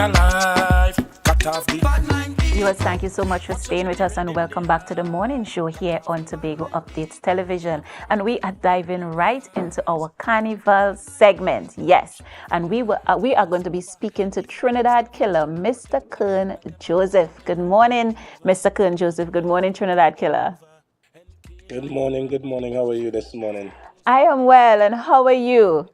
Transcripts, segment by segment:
a life. Cut off the bad mind. Viewers, thank you so much for staying with us and welcome back to the morning show here on Tobago Updates Television. And we are diving right into our carnival segment. Yes, and we are going to be speaking to Trinidad Killa, Mr. Kern Joseph. Good morning, Mr. Kern Joseph. Good morning, Trinidad Killa. Good morning, good morning. How are you this morning? I am well, and how are you?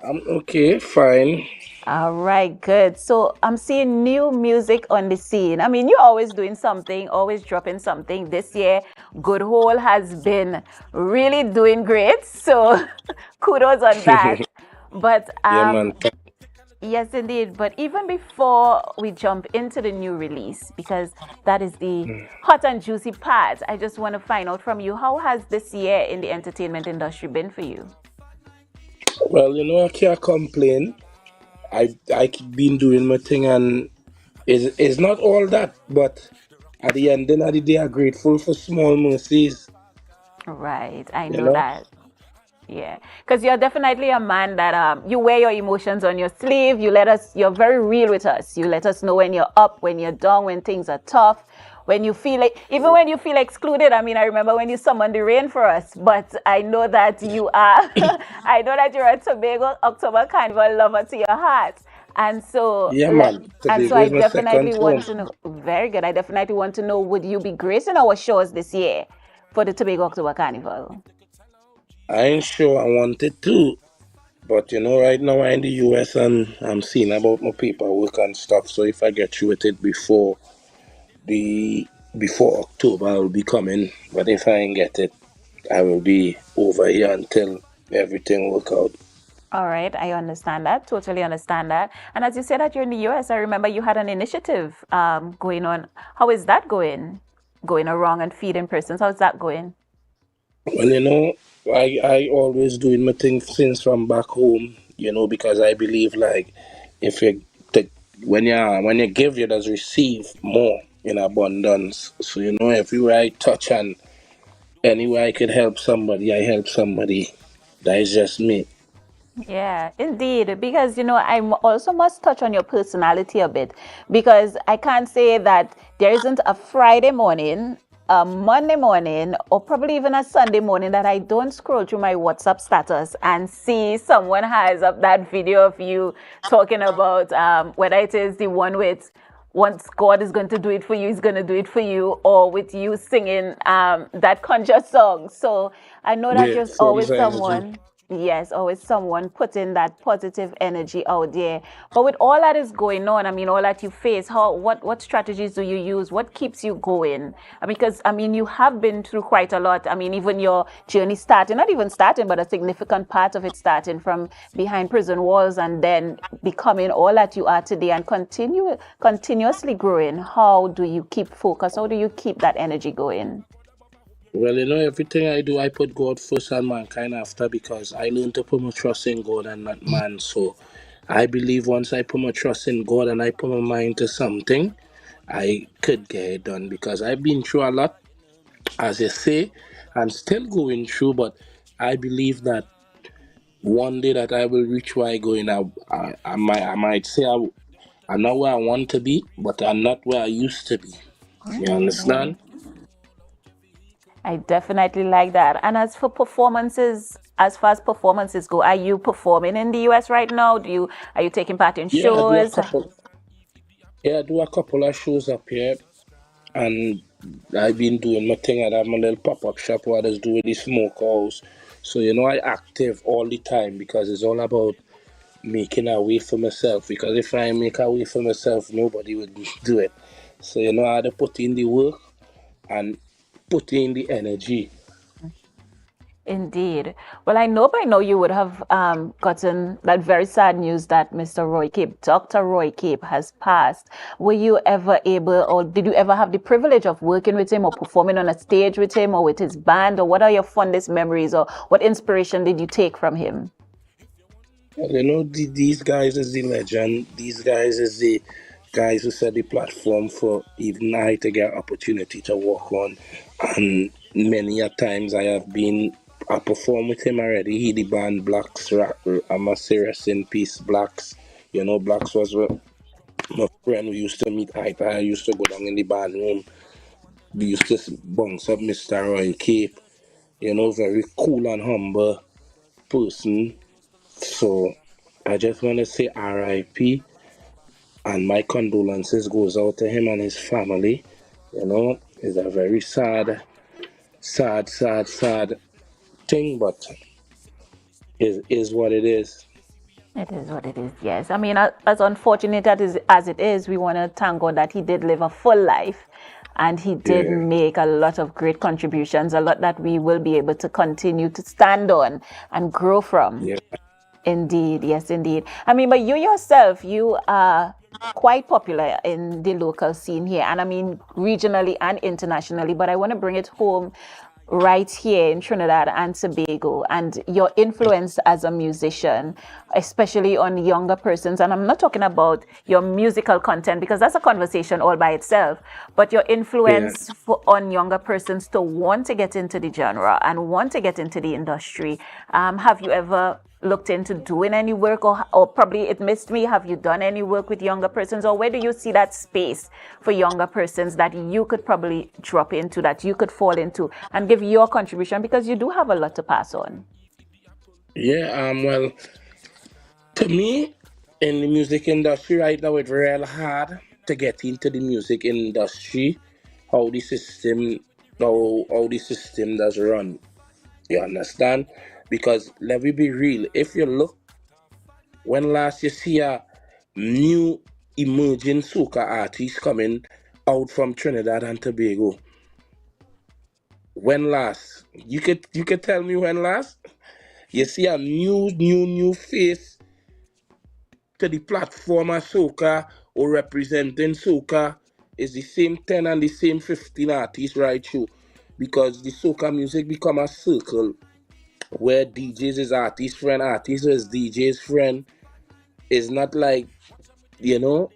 I'm okay, fine. All right, good. So I'm seeing new music on the scene. I mean, you're always doing something, always dropping something. This year, Good Hole has been really doing great. So kudos on that. But Yeah, man. yes, indeed. But even before we jump into the new release, because that is the hot and juicy part, I just want to find out from you, how has this year in the entertainment industry been for you? Well, I can't complain. I keep been doing my thing, and it's not all that, but at the end of the day, I'm grateful for small mercies. Right, I You know know, that. Yeah, because you're definitely a man that you wear your emotions on your sleeve. You're very real with us. You let us know when you're up, when you're down, when things are tough, when you feel like, even when you feel excluded. I mean, I remember when you summoned the rain for us, but I know that you are, I know that you're a Tobago October Carnival lover to your heart. And so, yeah, man. Tobago I is my second definitely want home. to know, very good. I definitely want to know, would you be gracing our shores this year for the Tobago October Carnival? I ain't sure I wanted to, but right now I'm in the US and I'm seeing about my paperwork and stuff. So if I get through with it the before October, I'll be coming. But if I ain't get it, I will be over here until everything work out. All right, I understand that, totally understand that. And as you said that you're in the US, I remember you had an initiative going on. How is that going? Going around and feeding persons. How's that going? Well, I always doing my thing since from back home. Because I believe like if you take when you give, you does receive more in abundance. So everywhere I touch and anywhere I could help somebody, I help somebody. That is just me. Yeah, indeed. Because, I also must touch on your personality a bit. Because I can't say that there isn't a Friday morning, a Monday morning, or probably even a Sunday morning that I don't scroll through my WhatsApp status and see someone has up that video of you talking about whether it is the one with once God is going to do it for you, He's going to do it for you, or with you singing that conscious song. So I know that Yeah, there's forms always of energy. someone. Yes, always someone putting that positive energy out there. But with all that is going on, I mean, all that you face, what strategies do you use? What keeps you going? Because I mean, you have been through quite a lot. I mean, even your journey starting, not even starting, but a significant part of it starting from behind prison walls and then becoming all that you are today and continuously growing. How do you keep focus? How do you keep that energy going? Well, everything I do, I put God first and mankind after because I learned to put my trust in God and not man. So I believe once I put my trust in God and I put my mind to something, I could get it done because I've been through a lot. As you say, I'm still going through, but I believe that one day that I will reach where I going. I might say I'm not where I want to be, but I'm not where I used to be. You understand? I definitely like that. And as far as performances go, are you performing in the US right now? Are you taking part in Yeah, I do a shows? couple. Yeah, I do a couple of shows up here, and I've been doing my thing. I have my little pop-up shop where I just do with the smokehouse. So I active all the time because it's all about making a way for myself. Because if I make a way for myself, nobody will do it. So I had to put in the work and put in the energy. Indeed. Well, I know by now you would have gotten that very sad news that Mr. Roy Cape, Dr. Roy Cape, has passed. Were you ever able, or did you ever have the privilege of working with him or performing on a stage with him or with his band? Or what are your fondest memories, or what inspiration did you take from him? Well, these guys is the legend. These guys is the guys who set the platform for even I to get opportunity to work on. And many a times I performed with him already. He the band Blacks, I'm a serious in peace Blacks. Blacks was my friend. We used to meet I used to go down in the band room. We used to bounce up Mr. Royal Cape. Very cool and humble person. So I just want to say RIP and my condolences goes out to him and his family. It's a very sad, sad, sad, sad thing, but is what it is. It is what it is, yes. I mean, as unfortunate as it is, we want to thank God that he did live a full life and he did Yeah, make a lot of great contributions, a lot that we will be able to continue to stand on and grow from. yeah, Indeed, yes, indeed. I mean, but you yourself, you are quite popular in the local scene here, and I mean, regionally and internationally. But I want to bring it home right here in Trinidad and Tobago and your influence as a musician, especially on younger persons. And I'm not talking about your musical content because that's a conversation all by itself, but your yeah. influence on younger persons to want to get into the genre and want to get into the industry. Have you ever looked into doing any work, or probably it missed me, have you done any work with younger persons, or where do you see that space for younger persons that you could probably drop into, that you could fall into and give your contribution, because you do have a lot to pass on? Yeah, well, to me, in the music industry right now, it's real hard to get into the music industry. How the system, how the system does run. You understand? Because let me be real. If you look, when last you see a new emerging soca artist coming out from Trinidad and Tobago, when last? You could tell me when last? You see a new face to the platform of soca or representing soca is the same 10 and the same 15 artists right through, because the soca music become a circle where DJs is artist friend, artist is DJ's friend. It's not like, you know,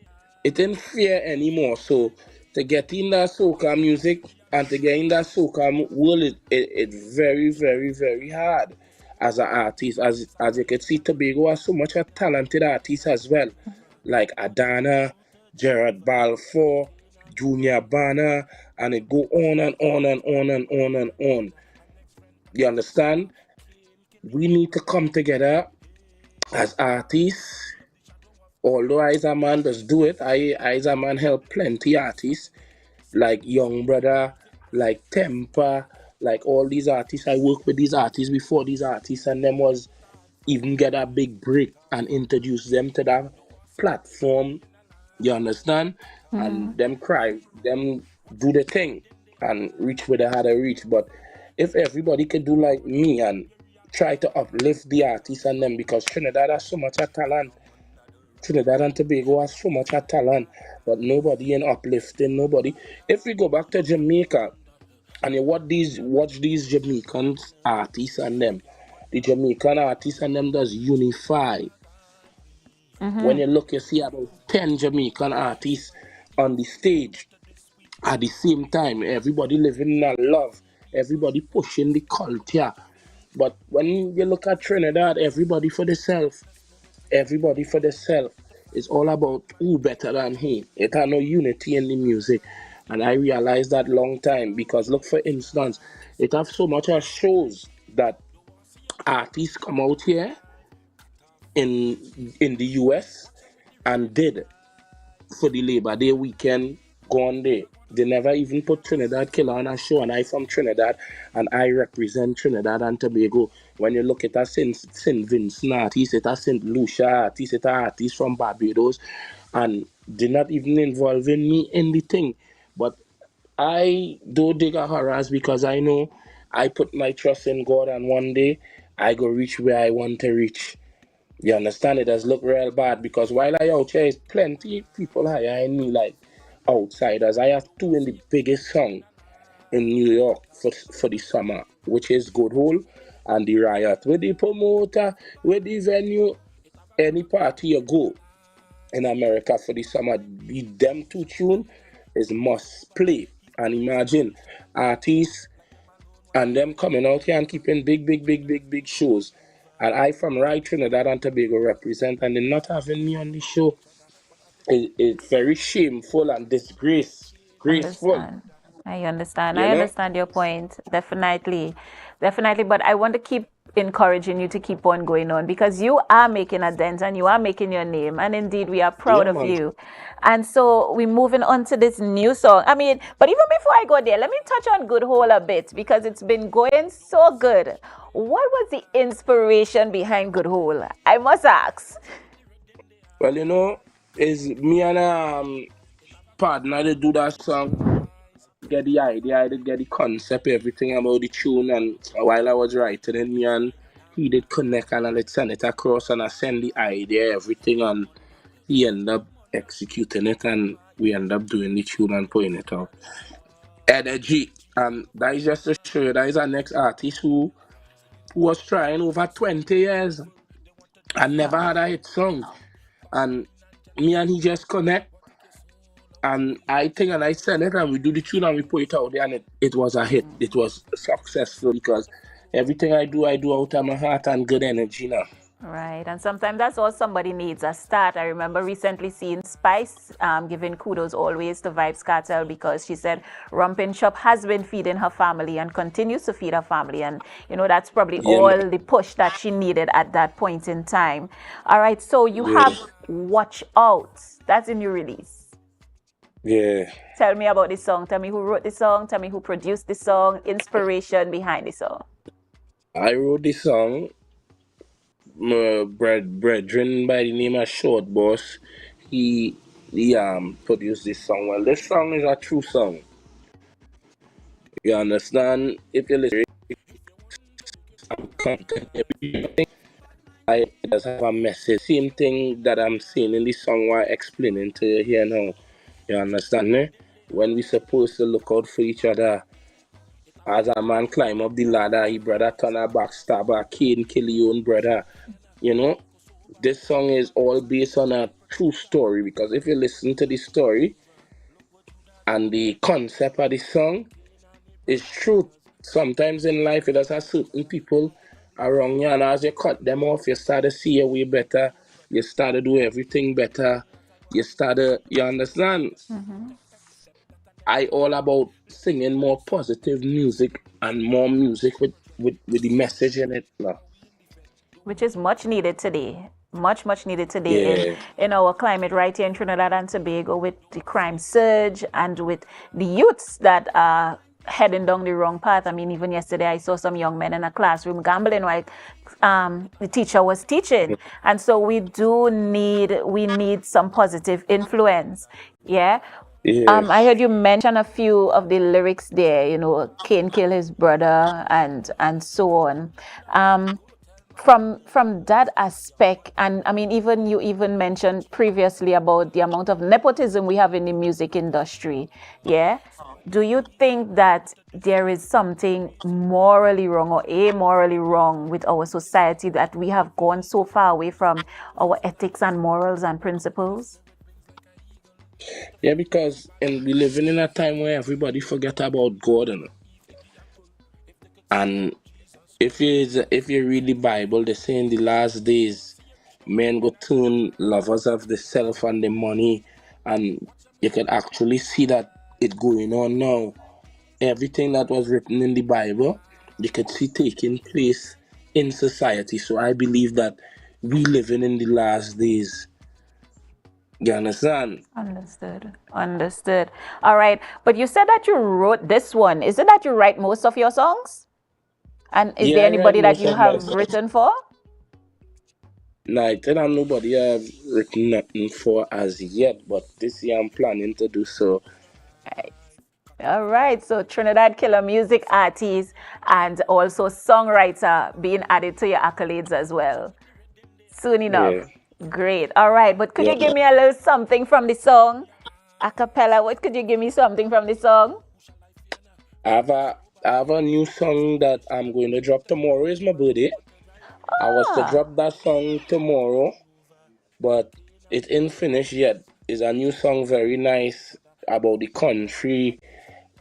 it ain't fair anymore. So to get in that soca music and to get in that soca world, it's very, very, very hard as an artist. As you can see, Tobago has so much a talented artist as well, like Adana, Gerard Balfour, Junior Banner, and it go on and on and on and on and on. You understand? We need to come together as artists. Although I as a man does do it, I as a man help plenty artists like Young Brother, like Temper, like all these artists. I work with these artists before these artists and them was even get a big break and introduce them to that platform. You understand? And them cry, them do the thing and reach where they had to reach. But if everybody could do like me and try to uplift the artists and them, because Trinidad has so much talent. Trinidad and Tobago has so much talent, but nobody in uplifting, nobody. If we go back to Jamaica and you watch these Jamaican artists and them, the Jamaican artists and them does unify. When you look, you see about 10 Jamaican artists on the stage at the same time. Everybody living in a love, everybody pushing the culture. But when you look at Trinidad, everybody for themselves. Everybody for themselves. It's all about who better than he. It had no unity in the music. And I realized that long time because look, for instance, it have so much of shows that artists come out here in the US and did for the Labor Day weekend gone there. They never even put Trinidad Killa on a show, and I from Trinidad, and I represent Trinidad and Tobago. When you look at a St. Vincent artist, it a St. Lucia artist, it a artist from Barbados, and they're not even involving me in the thing. But I do dig a harass because I know I put my trust in God, and one day I go reach where I want to reach. You understand? It does look real bad because while I out here, is plenty people higher me like outsiders. I have two in the biggest song in New York for the summer, which is Good Hole and the Riot. With the promoter, with the venue, any party you go in America for the summer, them two tune is must play. And imagine artists and them coming out here and keeping big shows. And I from right Trinidad and Tobago represent, and then not having me on the show is very shameful and graceful. Understand. I understand. You I know. understand your point. Definitely. Definitely. But I want to keep encouraging you to keep on going on because you are making a dent and you are making your name. And indeed, we are proud Yeah, of man. you. And so we're moving on to this new song. I mean, but even before I go there, let me touch on Good Hole a bit because it's been going so good. What was the inspiration behind Good Hole? I must ask. Well, is me and partner to do that song, get the idea, I did get the concept, everything about the tune, and while I was writing it, me and he did connect and I let send it across and I send the idea, everything, and he ended up executing it and we end up doing the tune and putting it out. Energy. And that is just to show you that is our next artist who was trying over 20 years and never Wow. had a hit song. And me and he just connect. And I think and I send it and we do the tune and we put it out there and it was a hit. It was successful because everything I do out of my heart and good energy now. Right, and sometimes that's all somebody needs, a start. I remember recently seeing Spice giving kudos always to Vibes Cartel because she said Rumpin Shop has been feeding her family and continues to feed her family. And, that's probably Yeah, man. all the push that she needed at that point in time. All right, so you Yeah. have Watch Out. That's a new release. Yeah. Tell me about the song. Tell me who wrote the song. Tell me who produced the song. Inspiration behind the song. I wrote this song. My brethren by the name of Short Boss. He produced this song. Well, this song is a true song. You understand? If you listen, content, everything, I does have a message. Same thing that I'm saying in this song, while explaining to you here now. You understand me? When we supposed to look out for each other. As a man climb up the ladder, he brother turn a backstabber, Kane kill your own brother. You know, this song is all based on a true story because if you listen to the story and the concept of the song, it's true. Sometimes in life, it does have certain people around you, and as you cut them off, you start to see your way better. You start to do everything better. You understand? I all about singing more positive music and more music with the message in it. No. Which is much needed today. Much needed today Yeah. in our climate right here in Trinidad and Tobago with the crime surge and with the youths that are heading down the wrong path. I mean, even yesterday I saw some young men in a classroom gambling while the teacher was teaching. And so we need some positive influence. Yeah. I Yes. heard you mention a few of the lyrics there, Cain kill his brother and so on. From that aspect, and I mean, even you even mentioned previously about the amount of nepotism we have in the music industry. Yeah. Do you think that there is something morally wrong or amorally wrong with our society that we have gone so far away from our ethics and morals and principles? Yeah, because we living in a time where everybody forget about God and if you read the Bible, they say in the last days, men go turn lovers of the self and the money, and you can actually see that it going on now. Everything that was written in the Bible, you could see taking place in society. So I believe that we living in the last days. You understand? Understood. Understood. All right. But you said that you wrote this one. Is it that you write most of your songs? And is Yeah, there I write anybody that most you of my have songs. written for? Now, I tell I'm nobody I've written nothing for as yet, but this year I'm planning to do so. All right. So Trinidad Killa music artist and also songwriter being added to your accolades as well. Soon enough. Yeah. Great. All right. But could Yeah. you give me a little something from the song? A cappella. What could you give me something from the song? I have a I have a new song that I'm going to drop tomorrow. Is my birthday. I was to Ah. drop that song tomorrow, but it ain't finished yet. It's a new song, very nice about the country.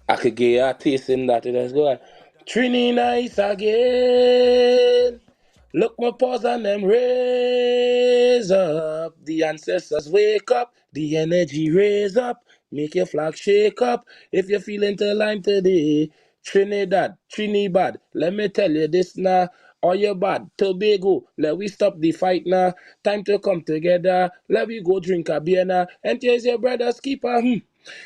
I could get a taste in that. It has go like, Trini nice again. Look my paws and them raise up. The ancestors wake up. The energy raise up. Make your flag shake up. If you're feeling to line today, Trinidad, let me tell you this now. All you bad, Tobago, let we stop the fight now. Time to come together. Let we go drink a beer now. And here's your brother's keeper.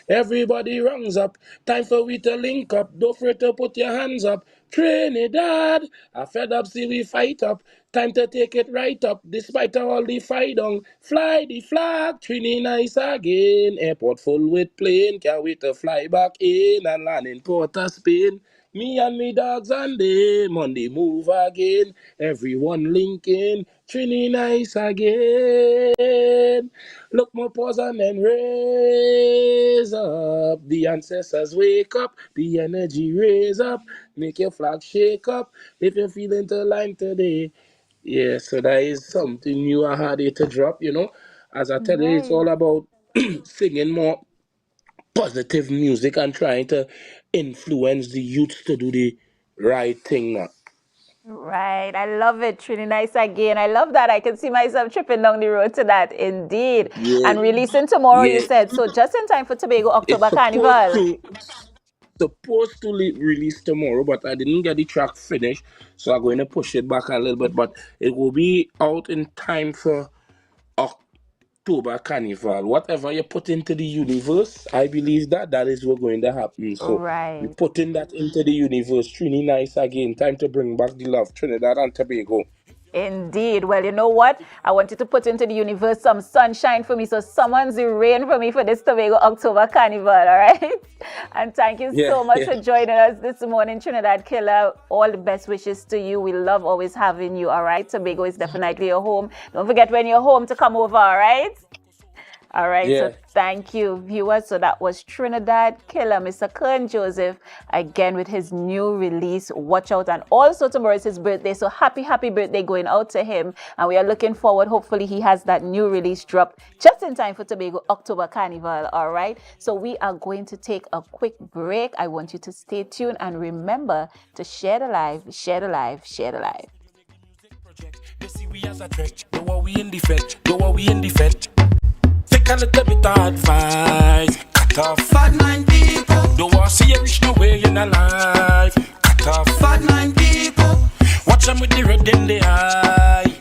Everybody rungs up. Time for we to link up. Don't fret to put your hands up. Trinidad, I fed up, see we fight up. Time to take it right up. Despite all the fight on, fly the flag. Trini nice again. Airport full with plane. Can't wait to fly back in and land in Port of Spain. Me and me dogs and them on the move again. Everyone linking. Trini nice again. Look my paws and then raise up. The ancestors wake up. The energy raise up. Make your flag shake up. If you're feeling to line today. Yeah, so that is something new I had it to drop, As I tell you, it's Right. all about singing more positive music and trying to influence the youth to do the right thing now. Right. I love it. Trini nice again. I love that. I can see myself tripping down the road to that indeed. Yeah, And releasing tomorrow, you yeah. said. So just in time for Tobago It's October supposed Carnival. to release tomorrow, but I didn't get the track finished, so I'm going to push it back a little bit. But it will be out in time for October Carnival. Whatever you put into the universe, I believe that is what's going to happen. So we Right. putting that into the universe. Trini nice again. Time to bring back the love, Trinidad and Tobago. Indeed. Well, you know what? I want you to put into the universe some sunshine for me. So someone's the rain for me for this Tobago October Carnival, all right? And thank you Yeah, so much yeah. for joining us this morning, Trinidad Killa. All the best wishes to you. We love always having you, all right? Tobago is definitely your home. Don't forget when you're home to come over, all right? All right, so Yeah. thank you, viewers. So that was Trinidad Killa, Mr. Kern Joseph, again with his new release, Watch Out. And also tomorrow is his birthday, so happy birthday going out to him. And we are looking forward, hopefully he has that new release drop just in time for Tobago October Carnival, all right? So we are going to take a quick break. I want you to stay tuned and remember to share the live, share the live, share the live. They see we as a threat. Know what we in the fed. Know what we in the fed. Take a little bit of advice. Cut off bad mind people. Don't want to see you reach nowhere in a life. Cut off bad mind people. Watch them with the red in the eye.